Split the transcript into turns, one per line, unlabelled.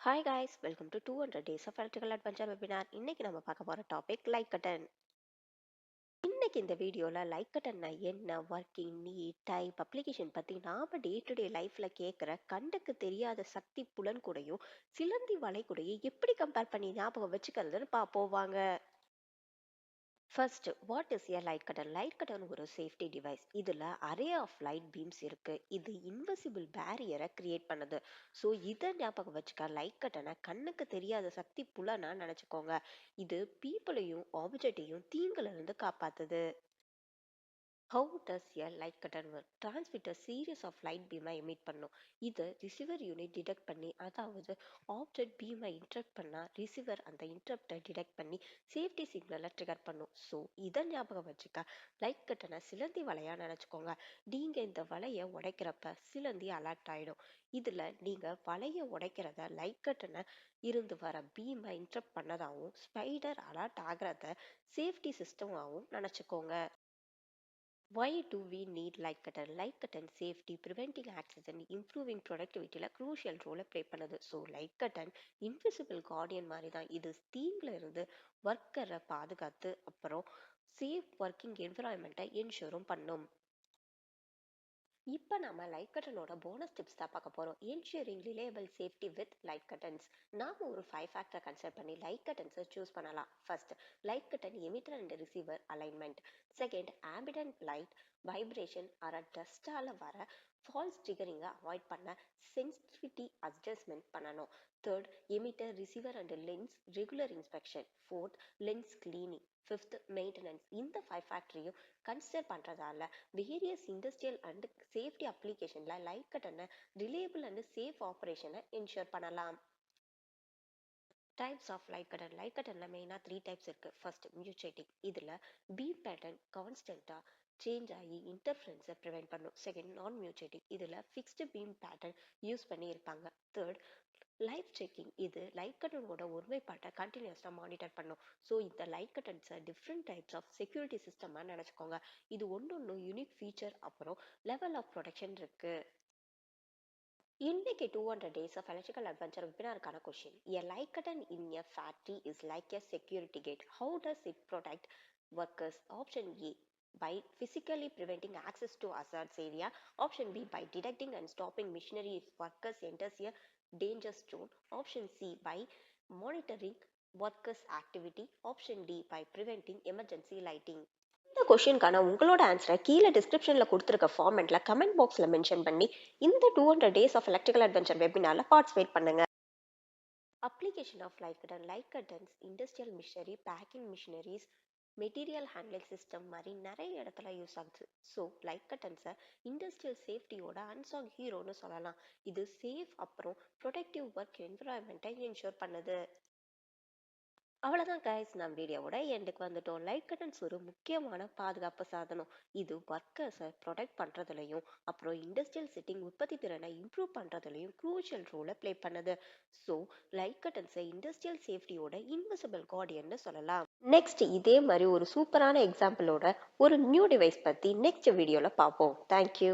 Hi guys, welcome to 200 Days of Electrical Adventure webinar. இன்னைக்கு நம்ம பார்க்க போற டாபிக் லைட் கட்டன். இன்னைக்கு இந்த வீடியோல லைட் கட்டன்னா என்ன, ஒர்க்கிங், நீட், டைப், அப்ளிகேஷன் பத்தி நாம டே டு டே லைஃப்ல கேட்கிற கண்ணுக்கு தெரியாத சக்தி புலன் கூடயும் சிலந்தி வலை கூடயும் எப்படி கம்பேர் பண்ணி ஞாபகம் வச்சுக்கிறதுன்னு பார்ப்போம் வாங்க. First, what is a light curtain? Light curtain ஒரு சேஃப்டி டிவைஸ். இதுல அரே ஆஃப் லைட் பீம்ஸ் இருக்கு. இது இன்விசிபிள் பேரியரை கிரியேட் பண்ணுது. ஸோ இதை ஞாபகம் வச்சுக்க, லைட் கட்டனை கண்ணுக்கு தெரியாத சக்தி புலனா நினைச்சுக்கோங்க. இது பீப்புளையும் ஆப்ஜெக்டையும் தீங்குல இருந்து காப்பாத்துது. How does a light curtain work? Transmitter series of light beam emit பண்ணும். இது ரிசீவர் யூனிட் டிடெக்ட் பண்ணி, அதாவது ஆப்ஜெக்ட் பீமை இன்டரப்ட் பண்ணா ரிசீவர் அந்த இன்டரப்டை டிடெக்ட் பண்ணி சேஃப்டி சிக்னலை ட்ரிகர் பண்ணும். ஸோ இதை ஞாபகம் வச்சுக்க, லைட் கட்டனை சிலந்தி வலையா நினைச்சுக்கோங்க. நீங்க இந்த வலையை உடைக்கிறப்ப சிலந்தி அலர்ட் ஆயிடும். இதுல நீங்க வலையை உடைக்கிறத லைட் கட்டனை இருந்து வர பீமை இன்டரப்ட் பண்ணதாகவும் ஸ்பைடர் அலர்ட் ஆகிறத சேஃப்டி சிஸ்டமாகவும் நினைச்சுக்கோங்க. Why do we need light curtain? Light curtain safety, preventing accident, improving productivity crucial role play பண்ணுது. ஸோ லைட் கட்டன் இன்விசிபிள் கார்டியன் மாதிரி தான். இது தீங்குல இருந்து ஒர்க்கரை பாதுகாத்து அப்புறம் சேஃப் ஒர்க்கிங் என்விரான்மெண்ட்டை என்ஷூரும் பண்ணும். இப்போ நம்ம லைட் கட்டனோட போனஸ் டிப்ஸ் தான் பார்க்க போறோம். Ensuring reliable safety with light curtains. நாம ஒரு 5 ஃபேக்டர் கன்சிடர் பண்ணி லைட் கட்டன்ஸை சூஸ் பண்ணலாம். First, light curtain emitter and receiver alignment. Second, ambient light vibration or டஸ்டால வர ஃபால்ஸ் ட்ரிகரிங்கை அவாய்ட் பண்ண சென்சிட்டிவிட்டி அட்ஜஸ்ட்மெண்ட் பண்ணணும். Third, emitter receiver and lens regular inspection. Fourth, lens cleaning. Fifth, maintenance. இந்த 5 ஃபேக்டரையும் கன்சிடர் பண்றதால வேரியஸ் இண்டஸ்ட்ரியல் அண்ட் சேஃப்டி அப்ளிகேஷன்ல light கட்டனை ரிலேபிள் அண்ட் சேஃப் ஆப்ரேஷனை என்ஷூர் பண்ணலாம். Types of light curtain. Light கட்டன்ல மெயினா 3 டைப்ஸ் இருக்கு. ஃபர்ஸ்ட், மியூச்சேட்டிக். இதுல பீம் பேட்டர்ன் கான்ஸ்டன்டா சேஞ்ச் ஆகி இன்டர்ஃபரன்ஸை ப்ரிவென்ட் பண்ணும். செகண்ட், நான் மியூச்சேட்டிக். இதுல ஃபிக்ஸ்டு பீம் பேட்டர்ன் யூஸ் பண்ணி இருப்பாங்க. Third, life checking. இது லைட் கட்டனோட ஒருமைப்பாட்டை கண்டினியூஸாக மானிட்டர் பண்ணும். ஸோ இந்த லைட் கட்டன்ஸை டிஃப்ரெண்ட் டைப்ஸ் ஆஃப் செக்யூரிட்டி சிஸ்டமாக நினச்சிக்கோங்க. இது ஒன்று யூனிக் ஃபீச்சர் அப்புறம் லெவல் ஆஃப் ப்ரொடெக்ஷன் இருக்கு. இன்னைக்கு 200 டேஸ் ஆஃப் எலக்ட்ரிக்கல் அட்வென்ச்சர் வெபினாருக்கான question. A light curtain in a factory is like a security gate. How does it protect workers? Option A, by physically preventing access to hazardous area. Option B, by detecting and stopping machinery if workers enters a danger zone. Option C, by monitoring workers activity. Option D, by preventing emergency lighting. இந்த கொஸ்டினுக்கான உங்களோட ஆன்சரை கீழே டிஸ்கிரிப்ஷன்ல கொடுத்துருக்க ஃபார்மெட்ல comment பாக்ஸ்ல mention பண்ணி இந்த 200 days of electrical adventure வெபினார்ல பார்ட்டிசிபேட் பண்ணுங்க. Application of light curtain. Light curtains industrial machinery, packing machineries, material handling system மாதிரி நிறைய இடத்துல யூஸ் ஆகுது. ஸோ லைட் கட்டன்ஸை இண்டஸ்ட்ரியல் சேஃப்டியோட அன்சாங் ஹீரோன்னு சொல்லலாம். இது சேஃப் அப்புறம் ப்ரொடெக்டிவ் ஒர்க் என்விரான்மெண்ட்டை என்ஷூர் பண்ணுது. அவ்வளோதான் கைஸ், நம்ம வீடியோவோட எண்டுக்கு வந்துட்டோம். லைட் கட்டன்ஸ் ஒரு முக்கியமான பாதுகாப்பு சாதனம். இது ஒர்க்கர்ஸை ப்ரொடெக்ட் பண்ணுறதுலையும் அப்புறம் இண்டஸ்ட்ரியல் செட்டிங் உற்பத்தி திறனை இம்ப்ரூவ் பண்ணுறதுலையும் க்ரூஷியல் ரோலை ப்ளே பண்ணுது. ஸோ லைட் கட்டன்ஸை இண்டஸ்ட்ரியல் சேஃப்டியோட இன்விசிபிள் கார்டியன்னு சொல்லலாம். நெக்ஸ்ட் இதே மாதிரி ஒரு சூப்பரான எக்ஸாம்பிளோட ஒரு நியூ டிவைஸ் பற்றி நெக்ஸ்ட் வீடியோவில் பார்ப்போம். தேங்க்யூ.